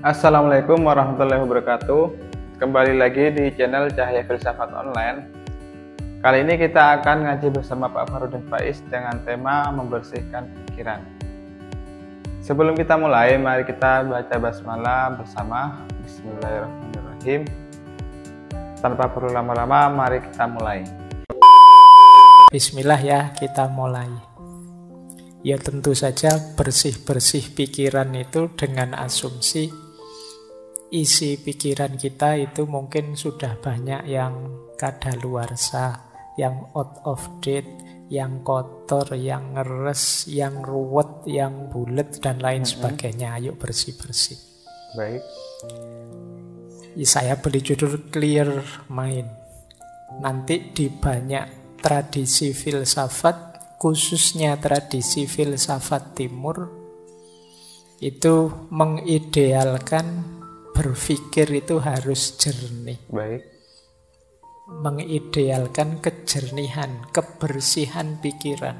Assalamualaikum warahmatullahi wabarakatuh. Kembali lagi di channel Cahaya Filsafat Online. Kali ini kita akan ngaji bersama Pak Farudin Faiz dengan tema membersihkan pikiran. Sebelum kita mulai, mari kita baca basmalah bersama. Bismillahirrahmanirrahim. Tanpa perlu lama-lama, mari kita mulai. Bismillah ya, kita mulai. Ya tentu saja bersih-bersih pikiran itu dengan asumsi isi pikiran kita itu mungkin sudah banyak yang kadaluarsa, yang out of date, yang kotor, yang ngeres, yang ruwet, yang bulet, dan lain sebagainya. Ayo bersih-bersih. Baik. Saya beri judul Clear Mind. Nanti di banyak tradisi filsafat, khususnya tradisi filsafat timur, itu mengidealkan berpikir itu harus jernih. Baik. Mengidealkan kejernihan, kebersihan pikiran.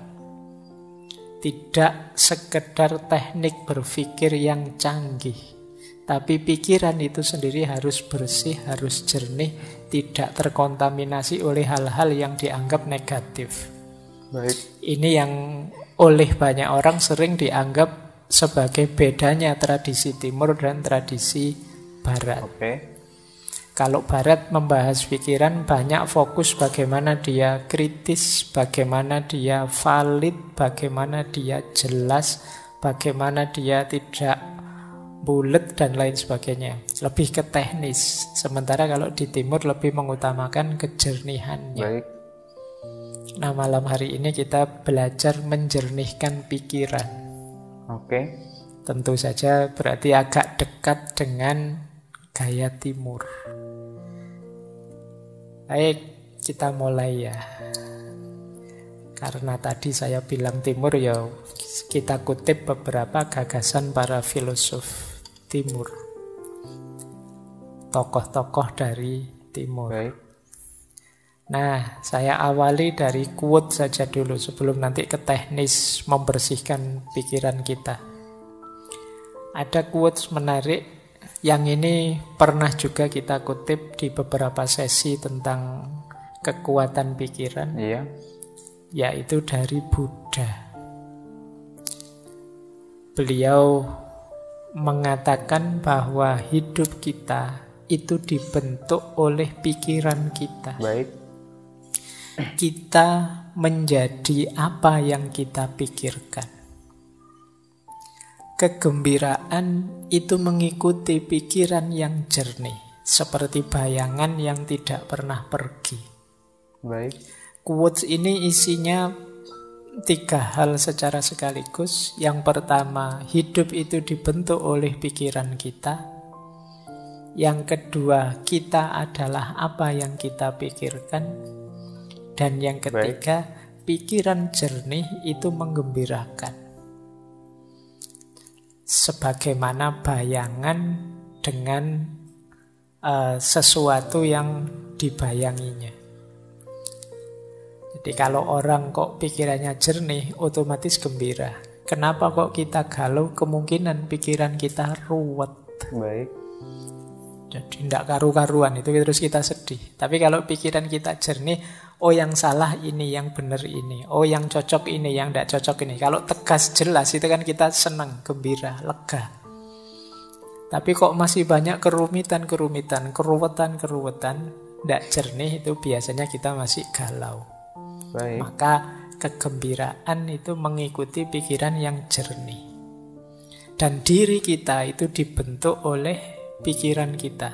Tidak sekedar teknik berpikir yang canggih, tapi pikiran itu sendiri harus bersih, harus jernih, tidak terkontaminasi oleh hal-hal yang dianggap negatif. Baik. Ini yang oleh banyak orang sering dianggap sebagai bedanya tradisi timur dan tradisi barat. Oke. Kalau barat membahas pikiran banyak fokus bagaimana dia kritis, bagaimana dia valid, bagaimana dia jelas, bagaimana dia tidak bulet dan lain sebagainya. Lebih ke teknis. Sementara kalau di timur lebih mengutamakan kejernihannya. Baik. Nah, malam hari ini kita belajar menjernihkan pikiran. Oke. Tentu saja berarti agak dekat dengan gaya timur. Baik, kita mulai ya. Karena tadi saya bilang timur ya, kita kutip beberapa gagasan para filosof timur. Tokoh-tokoh dari timur. Baik. Nah, saya awali dari quote saja dulu sebelum nanti ke teknis membersihkan pikiran kita. Ada quotes menarik yang ini pernah juga kita kutip di beberapa sesi tentang kekuatan pikiran. Iya. Yaitu dari Buddha. Beliau mengatakan bahwa hidup kita itu dibentuk oleh pikiran kita. Baik. Kita menjadi apa yang kita pikirkan. Kegembiraan itu mengikuti pikiran yang jernih, seperti bayangan yang tidak pernah pergi. Baik. Quotes ini isinya 3 hal secara sekaligus. Yang pertama, hidup itu dibentuk oleh pikiran kita. Yang kedua, kita adalah apa yang kita pikirkan. Dan yang ketiga, pikiran jernih itu menggembirakan. Sebagaimana bayangan dengan sesuatu yang dibayanginya. Jadi kalau orang kok pikirannya jernih, otomatis gembira. Kenapa kok kita galau? Kemungkinan pikiran kita ruwet. Baik. Jadi tidak karu-karuan, itu terus kita sedih. Tapi kalau pikiran kita jernih, oh yang salah ini, yang benar ini, oh yang cocok ini, yang tidak cocok ini. Kalau tegas jelas itu kan kita senang, gembira, lega. Tapi kok masih banyak kerumitan-kerumitan, keruwetan-keruwetan, tidak jernih, itu biasanya kita masih galau. Baik. Maka kegembiraan itu mengikuti pikiran yang jernih. Dan diri kita itu dibentuk oleh pikiran kita.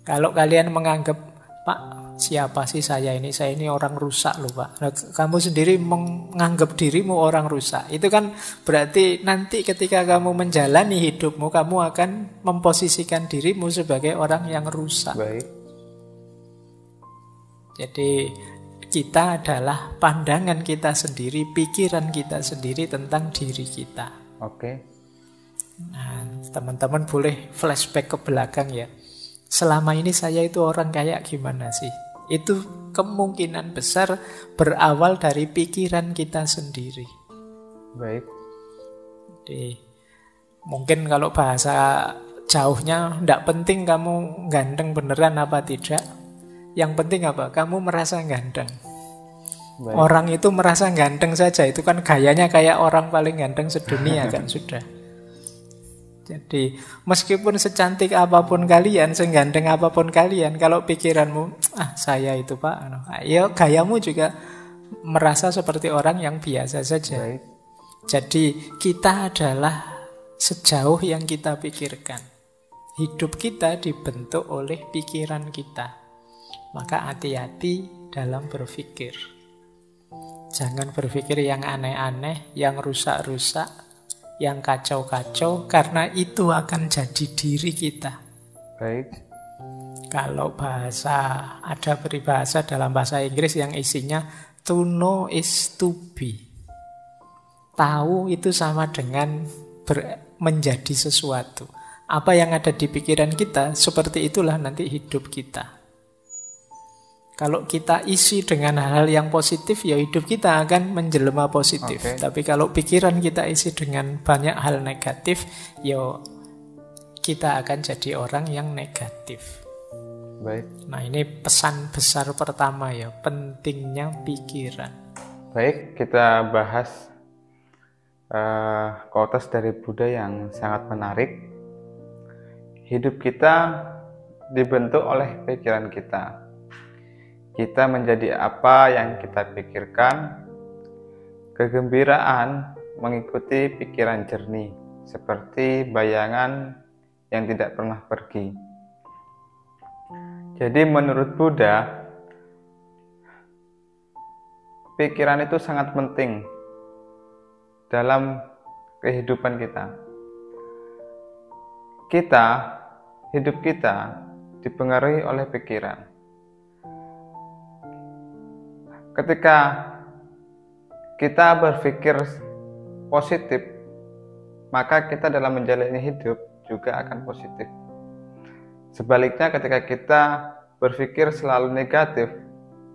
Kalau kalian menganggap, Pak, siapa sih saya ini? Saya ini orang rusak loh, Pak. Nah, kamu sendiri menganggap dirimu orang rusak. Itu kan berarti nanti ketika kamu menjalani hidupmu, kamu akan memposisikan dirimu sebagai orang yang rusak. Baik. Jadi kita adalah pandangan kita sendiri, pikiran kita sendiri tentang diri kita. Oke. Nah, teman-teman boleh flashback ke belakang ya. Selama ini saya itu orang kayak gimana sih? Itu kemungkinan besar berawal dari pikiran kita sendiri. Baik. Jadi, Mungkin kalau bahasa jauhnya, tidak penting kamu ganteng beneran apa tidak. Yang penting apa? Kamu merasa ganteng. Baik. Orang itu merasa ganteng saja. Itu kan gayanya kayak orang paling ganteng sedunia kan sudah. Jadi meskipun secantik apapun kalian, seganteng apapun kalian, kalau pikiranmu, saya itu Pak, ya gayamu juga merasa seperti orang yang biasa saja. Baik. Jadi kita adalah sejauh yang kita pikirkan. Hidup kita dibentuk oleh pikiran kita. Maka hati-hati dalam berpikir. Jangan berpikir yang aneh-aneh, yang rusak-rusak, yang kacau-kacau, karena itu akan jadi diri kita. Baik. Kalau ada peribahasa dalam bahasa Inggris yang isinya to know is to be. Tahu itu sama dengan menjadi sesuatu. Apa yang ada di pikiran kita, seperti itulah nanti hidup kita. Kalau kita isi dengan hal-hal yang positif, ya hidup kita akan menjelma positif. Okay. Tapi kalau pikiran kita isi dengan banyak hal negatif, ya kita akan jadi orang yang negatif. Baik. Nah, ini pesan besar pertama ya, pentingnya pikiran. Baik, kita bahas quotes dari Buddha yang sangat menarik. Hidup kita dibentuk oleh pikiran kita. Kita menjadi apa yang kita pikirkan. Kegembiraan mengikuti pikiran jernih, seperti bayangan yang tidak pernah pergi. Jadi menurut Buddha, pikiran itu sangat penting dalam kehidupan kita. Hidup kita dipengaruhi oleh pikiran. Ketika kita berpikir positif, maka kita dalam menjalani hidup juga akan positif. Sebaliknya, ketika kita berpikir selalu negatif,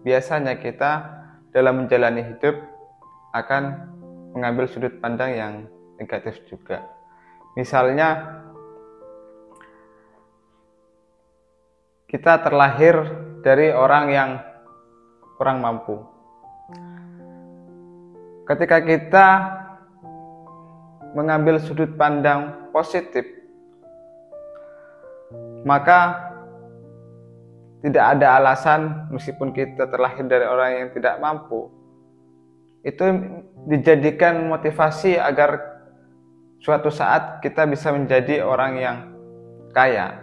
biasanya kita dalam menjalani hidup akan mengambil sudut pandang yang negatif juga. Misalnya, kita terlahir dari orang yang kurang mampu. Ketika kita mengambil sudut pandang positif, maka tidak ada alasan meskipun kita terlahir dari orang yang tidak mampu, itu dijadikan motivasi agar suatu saat kita bisa menjadi orang yang kaya.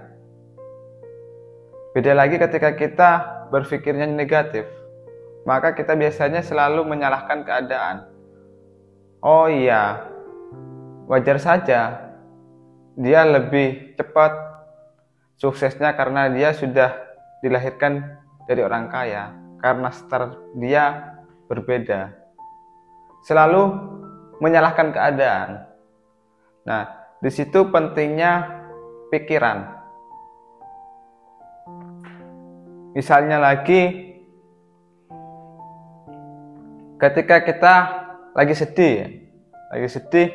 Beda lagi ketika kita berpikirnya negatif, maka kita biasanya selalu menyalahkan keadaan. Oh iya, wajar saja dia lebih cepat suksesnya karena dia sudah dilahirkan dari orang kaya, karena start dia berbeda. Selalu menyalahkan keadaan. Nah, di situ pentingnya pikiran. Misalnya lagi, ketika kita lagi sedih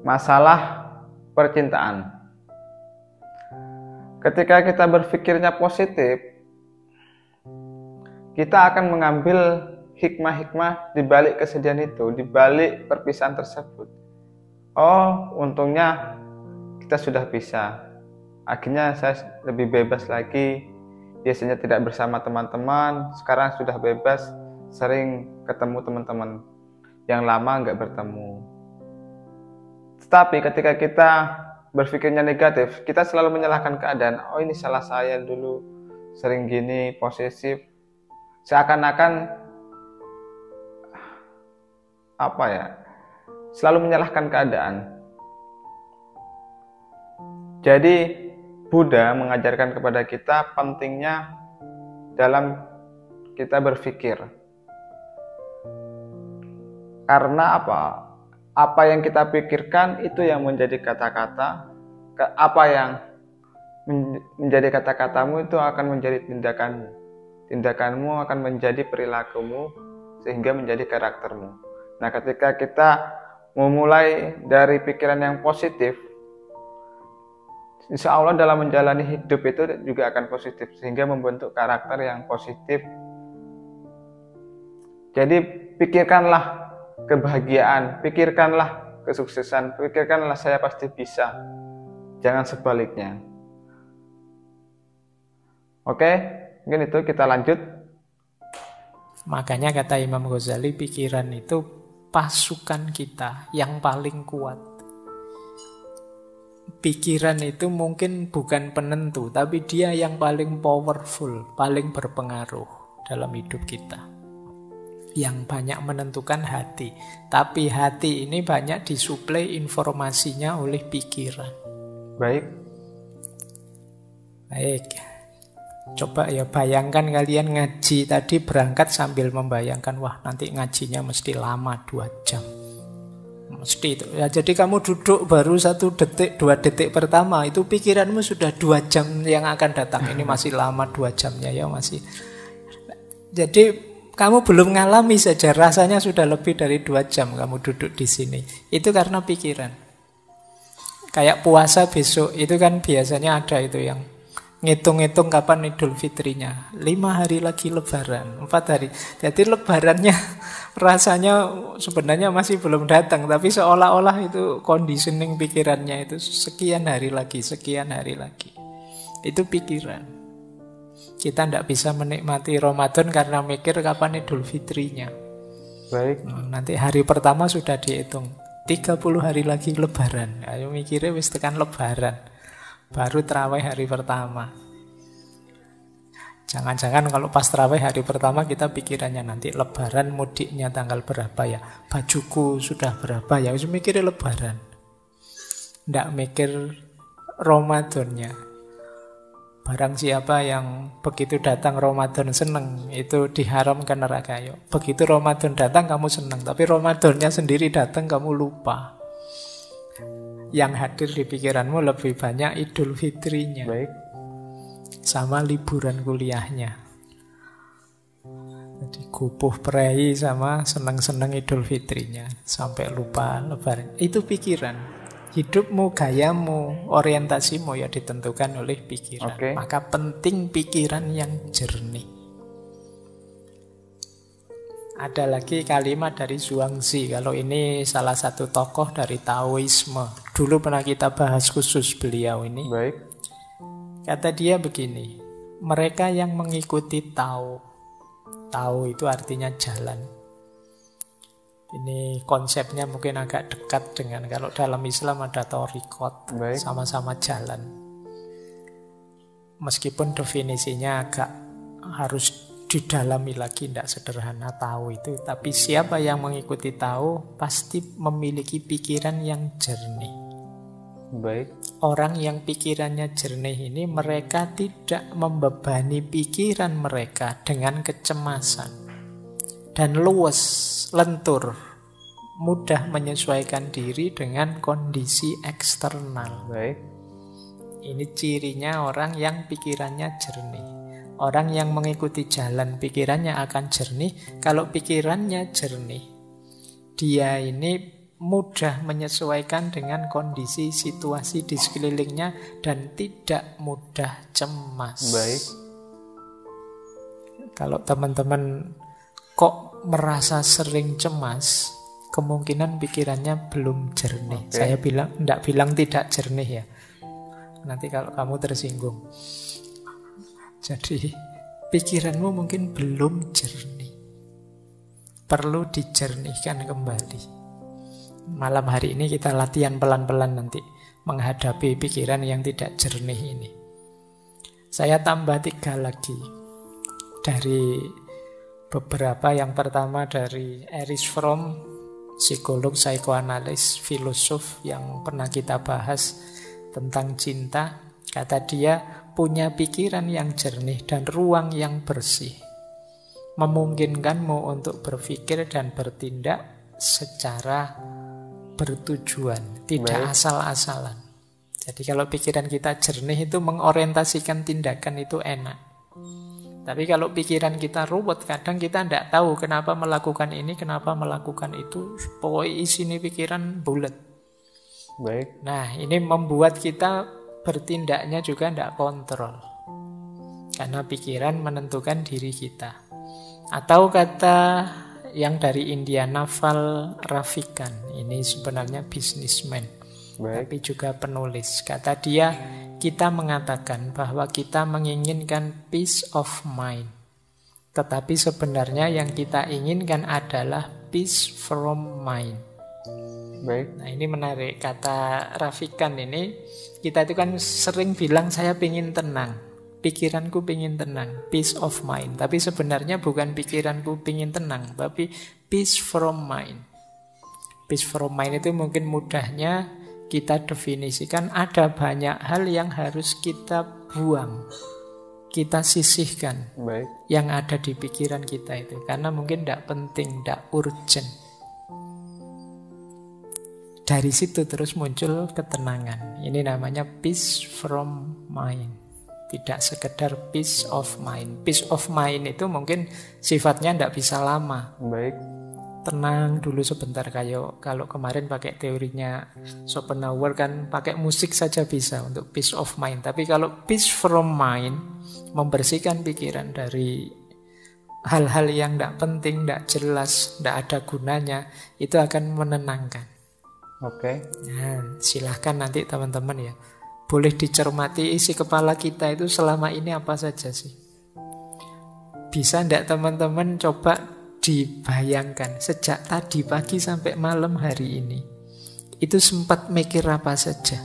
masalah percintaan. Ketika kita berpikirnya positif, kita akan mengambil hikmah-hikmah di balik kesedihan itu, di balik perpisahan tersebut. Oh, untungnya kita sudah pisah. Akhirnya saya lebih bebas lagi. Biasanya tidak bersama teman-teman, sekarang sudah bebas, sering ketemu teman-teman yang lama nggak bertemu. Tetapi ketika kita berpikirnya negatif, kita selalu menyalahkan keadaan. Oh, ini salah saya dulu, sering gini, posesif. Seakan-akan selalu menyalahkan keadaan. Jadi Buddha mengajarkan kepada kita pentingnya dalam kita berpikir. Karena apa yang kita pikirkan itu yang menjadi kata-kata. Apa yang menjadi kata-katamu itu akan menjadi tindakanmu. Tindakanmu akan menjadi perilakumu sehingga menjadi karaktermu. Nah, ketika kita memulai dari pikiran yang positif, insya Allah dalam menjalani hidup itu juga akan positif, sehingga membentuk karakter yang positif. Jadi pikirkanlah kebahagiaan, pikirkanlah kesuksesan, pikirkanlah saya pasti bisa, jangan sebaliknya. Oke, mungkin itu, kita lanjut. Makanya kata Imam Ghazali, pikiran itu pasukan kita yang paling kuat. Pikiran itu mungkin bukan penentu, tapi dia yang paling powerful, paling berpengaruh dalam hidup kita. Yang banyak menentukan hati. Tapi hati ini banyak disuplai informasinya oleh pikiran. Baik. Coba ya bayangkan kalian ngaji tadi, berangkat sambil membayangkan, wah nanti ngajinya mesti lama 2 jam. Mesti itu. Ya, jadi kamu duduk baru 1 detik, 2 detik pertama, itu pikiranmu sudah 2 jam yang akan datang. Ini masih lama 2 jamnya ya masih. Jadi kamu belum ngalami saja, rasanya sudah lebih dari 2 jam kamu duduk di sini. Itu karena pikiran. Kayak puasa besok, itu kan biasanya ada itu yang ngitung-ngitung kapan Idul Fitrinya. 5 hari lagi Lebaran, 4 hari. Jadi Lebarannya rasanya sebenarnya masih belum datang, tapi seolah-olah itu conditioning pikirannya itu sekian hari lagi, sekian hari lagi. Itu pikiran. Kita tidak bisa menikmati Ramadan karena mikir kapan Idul Fitrinya. Baik. Nanti hari pertama sudah dihitung, 30 hari lagi Lebaran. Ayo mikirnya wis tekan Lebaran, baru terawih hari pertama. Jangan-jangan kalau pas terawih hari pertama kita pikirannya nanti Lebaran, mudiknya tanggal berapa ya, bajuku sudah berapa ya, wis mikirnya Lebaran, tidak mikir Ramadannya. Barang siapa yang begitu datang Ramadan seneng, itu diharamkan neraka. Yuk. Begitu Ramadan datang kamu seneng, tapi Ramadannya sendiri datang kamu lupa. Yang hadir di pikiranmu lebih banyak Idul Fitrinya. Baik. Sama liburan kuliahnya. Jadi kupuh prei sama seneng-seneng Idul Fitrinya. Sampai lupa Lebaran. Itu pikiran. Hidupmu, gayamu, orientasimu ya ditentukan oleh pikiran. Oke. Maka penting pikiran yang jernih. Ada lagi kalimat dari Zhuangzi. Kalau ini salah satu tokoh dari Taoisme. Dulu pernah kita bahas khusus beliau ini. Baik. Kata dia begini, mereka yang mengikuti Tao. Tao itu artinya jalan. Ini konsepnya mungkin agak dekat dengan kalau dalam Islam ada thariqat, sama-sama jalan. Meskipun definisinya agak harus didalami lagi, tidak sederhana tahu itu. Tapi siapa yang mengikuti tahu pasti memiliki pikiran yang jernih. Baik. Orang yang pikirannya jernih ini, mereka tidak membebani pikiran mereka dengan kecemasan. Dan luwes, lentur, mudah menyesuaikan diri dengan kondisi eksternal. Baik. Ini cirinya orang yang pikirannya jernih. Orang yang mengikuti jalan pikirannya akan jernih. Kalau pikirannya jernih, dia ini mudah menyesuaikan dengan kondisi situasi di sekelilingnya dan tidak mudah cemas. Baik. Kalau teman-teman kok merasa sering cemas, kemungkinan pikirannya belum jernih. Saya tidak bilang tidak jernih ya. Nanti kalau kamu tersinggung. Jadi pikiranmu mungkin belum jernih. Perlu dijernihkan kembali. Malam hari ini kita latihan pelan-pelan nanti menghadapi pikiran yang tidak jernih ini. Saya tambah 3 lagi dari beberapa. Yang pertama dari Erich Fromm, psikolog, psikoanalis, filosof yang pernah kita bahas tentang cinta. Kata dia, punya pikiran yang jernih dan ruang yang bersih memungkinkanmu untuk berpikir dan bertindak secara bertujuan, tidak asal-asalan. Jadi kalau pikiran kita jernih itu mengorientasikan tindakan itu enak. Tapi kalau pikiran kita ruwet, kadang kita tidak tahu kenapa melakukan ini, kenapa melakukan itu. Pokoknya isi ini pikiran bulat. Baik. Nah, ini membuat kita bertindaknya juga tidak kontrol. Karena pikiran menentukan diri kita. Atau kata yang dari India, Naval Ravikant. Ini sebenarnya businessman. Baik. Tapi juga penulis. Kata dia, kita mengatakan bahwa kita menginginkan peace of mind. Tetapi sebenarnya yang kita inginkan adalah peace from mind. Baik. Nah, ini menarik. Kata Ravikant ini, kita itu kan sering bilang saya ingin tenang. Pikiranku ingin tenang, peace of mind. Tapi sebenarnya bukan pikiranku ingin tenang, tapi peace from mind. Peace from mind itu mungkin mudahnya kita definisikan ada banyak hal yang harus kita buang, kita sisihkan. Baik. Yang ada di pikiran kita itu. Karena mungkin tidak penting, tidak urgent. Dari situ terus muncul ketenangan. Ini namanya peace from mind. Tidak sekedar peace of mind. Peace of mind itu mungkin sifatnya tidak bisa lama. Baik. Tenang dulu sebentar, kayak kalau kemarin pakai teorinya Schopenhauer kan pakai musik saja bisa untuk peace of mind. Tapi kalau peace from mind, membersihkan pikiran dari hal-hal yang tidak penting, tidak jelas, tidak ada gunanya, itu akan menenangkan. Oke. Nah, silahkan nanti teman-teman ya, boleh dicermati isi kepala kita itu selama ini apa saja sih. Bisa tidak teman-teman coba dibayangkan sejak tadi pagi sampai malam hari ini, itu sempat mikir apa saja?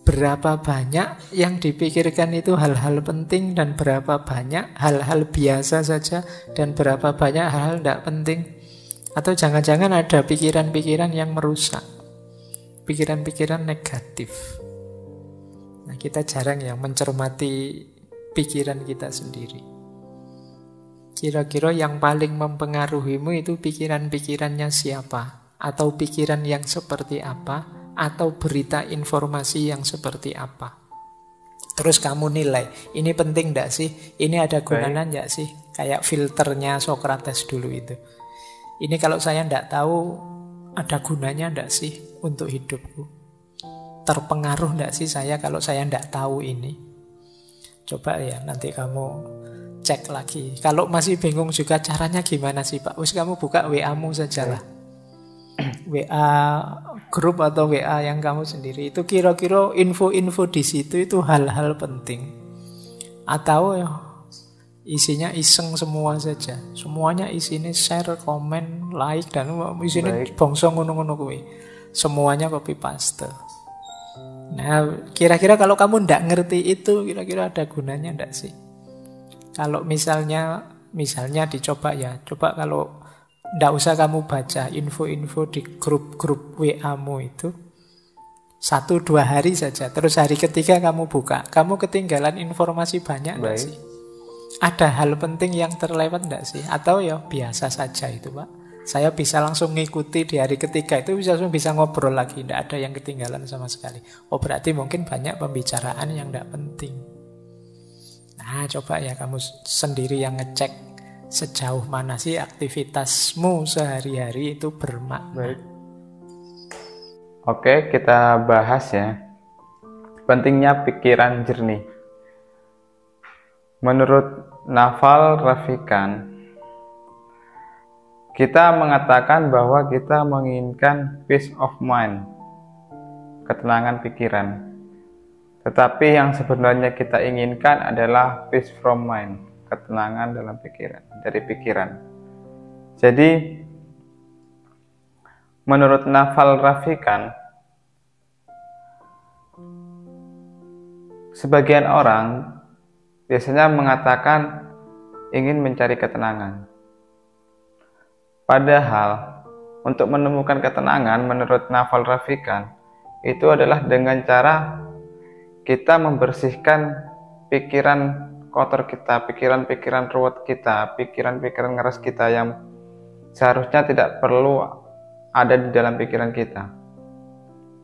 Berapa banyak yang dipikirkan itu hal-hal penting, dan berapa banyak hal-hal biasa saja, dan berapa banyak hal-hal tidak penting? Atau jangan-jangan ada pikiran-pikiran yang merusak, pikiran-pikiran negatif. Nah, kita jarang ya mencermati pikiran kita sendiri. Kira-kira yang paling mempengaruhimu itu pikiran-pikirannya siapa? Atau pikiran yang seperti apa? Atau berita informasi yang seperti apa? Terus kamu nilai, ini penting enggak sih? Ini ada gunanya enggak sih? Kayak filternya Socrates dulu itu. Ini kalau saya enggak tahu, ada gunanya enggak sih untuk hidupku? Terpengaruh enggak sih saya kalau saya enggak tahu ini? Coba ya nanti kamu cek lagi. Kalau masih bingung juga caranya gimana sih Pak? Wis kamu buka WA-mu sajalah. WA grup atau WA yang kamu sendiri. Itu kira-kira info-info di situ itu hal-hal penting. Atau ya isinya iseng semua saja. Semuanya isinya share, komen, like, dan isinya bongso ngono-ngono kuwi. Semuanya copy paste. Nah, kira-kira kalau kamu ndak ngerti itu, kira-kira ada gunanya ndak sih? Kalau misalnya dicoba ya, coba kalau ndak usah kamu baca info-info di grup-grup WA-mu itu 1-2 hari saja, terus hari ketiga kamu buka, kamu ketinggalan informasi banyak ndak sih? Ada hal penting yang terlewat ndak sih? Atau ya biasa saja itu Pak? Saya bisa langsung ngikuti di hari ketiga itu, bisa ngobrol lagi, ndak ada yang ketinggalan sama sekali. Oh berarti mungkin banyak pembicaraan yang ndak penting. Nah, coba ya kamu sendiri yang ngecek sejauh mana sih aktivitasmu sehari-hari itu bermakna. Baik. Oke, kita bahas ya. Pentingnya pikiran jernih. Menurut Naval Ravikant, kita mengatakan bahwa kita menginginkan peace of mind, ketenangan pikiran. Tetapi yang sebenarnya kita inginkan adalah peace from mind, ketenangan dalam pikiran, dari pikiran. Jadi, menurut Naval Ravikant, sebagian orang biasanya mengatakan ingin mencari ketenangan. Padahal, untuk menemukan ketenangan menurut Naval Ravikant, itu adalah dengan cara kita membersihkan pikiran kotor kita, pikiran-pikiran ruwet kita, pikiran-pikiran ngeres kita yang seharusnya tidak perlu ada di dalam pikiran kita.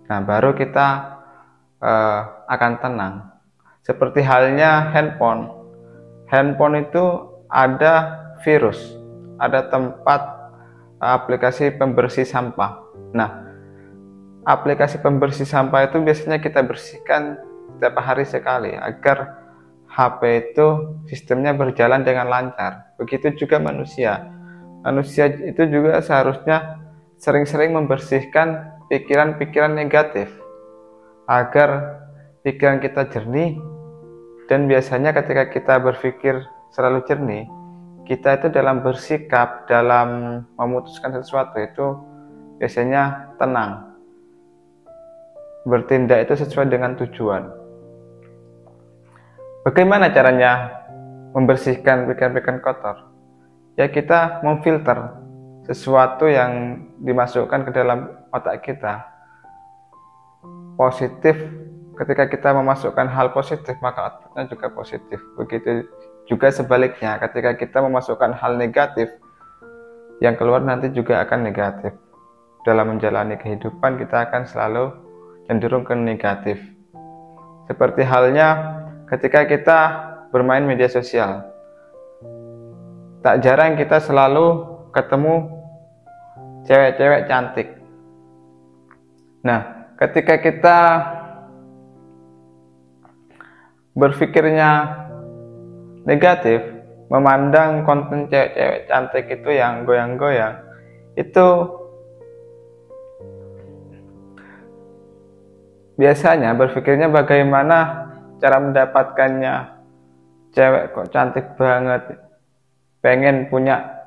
Nah, baru kita akan tenang. Seperti halnya handphone. handphone itu ada virus, ada tempat aplikasi pembersih sampah. Nah, aplikasi pembersih sampah itu biasanya kita bersihkan setiap hari sekali agar HP itu sistemnya berjalan dengan lancar. Begitu juga manusia. Manusia itu juga seharusnya sering-sering membersihkan pikiran-pikiran negatif agar pikiran kita jernih. Dan biasanya ketika kita berpikir selalu jernih, kita itu dalam bersikap, dalam memutuskan sesuatu itu biasanya tenang. Bertindak itu sesuai dengan tujuan. Bagaimana caranya membersihkan pikiran-pikiran kotor? Ya, kita memfilter sesuatu yang dimasukkan ke dalam otak kita. Positif, ketika kita memasukkan hal positif, maka outputnya juga positif. Begitu juga sebaliknya, ketika kita memasukkan hal negatif, yang keluar nanti juga akan negatif. Dalam menjalani kehidupan kita akan selalu cenderung ke negatif. Seperti halnya ketika kita bermain media sosial, tak jarang kita selalu ketemu cewek-cewek cantik. Nah, ketika kita berpikirnya negatif, memandang konten cewek-cewek cantik itu yang goyang-goyang, itu biasanya berpikirnya bagaimana cara mendapatkannya. Cewek kok cantik banget, pengen punya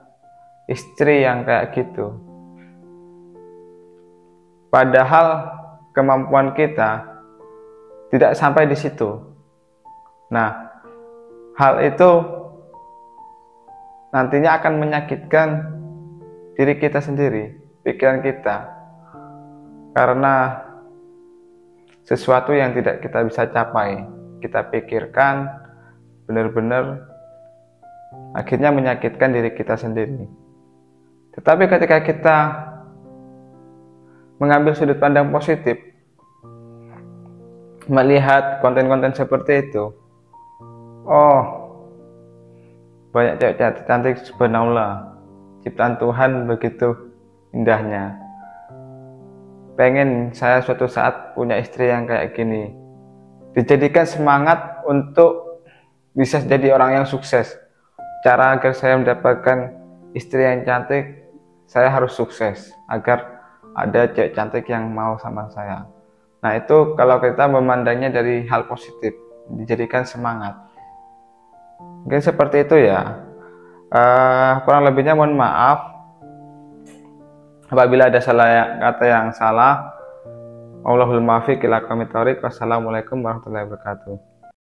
istri yang kayak gitu. Padahal kemampuan kita tidak sampai di situ. Nah, hal itu nantinya akan menyakitkan diri kita sendiri, pikiran kita, karena sesuatu yang tidak kita bisa capai, kita pikirkan benar-benar akhirnya menyakitkan diri kita sendiri. Tetapi ketika kita mengambil sudut pandang positif, melihat konten-konten seperti itu, oh, banyak cewek cantik, subhanallah, ciptaan Tuhan begitu indahnya. Pengen saya suatu saat punya istri yang kayak gini. Dijadikan semangat untuk bisa jadi orang yang sukses. Cara agar saya mendapatkan istri yang cantik, saya harus sukses agar ada cewek cantik yang mau sama saya. Nah, itu kalau kita memandangnya dari hal positif, dijadikan semangat. Mungkin seperti itu ya. Kurang lebihnya mohon maaf apabila ada salah kata yang salah. Wallahul muwaffiq ila aqwamit thoriq. Wassalamualaikum warahmatullahi wabarakatuh.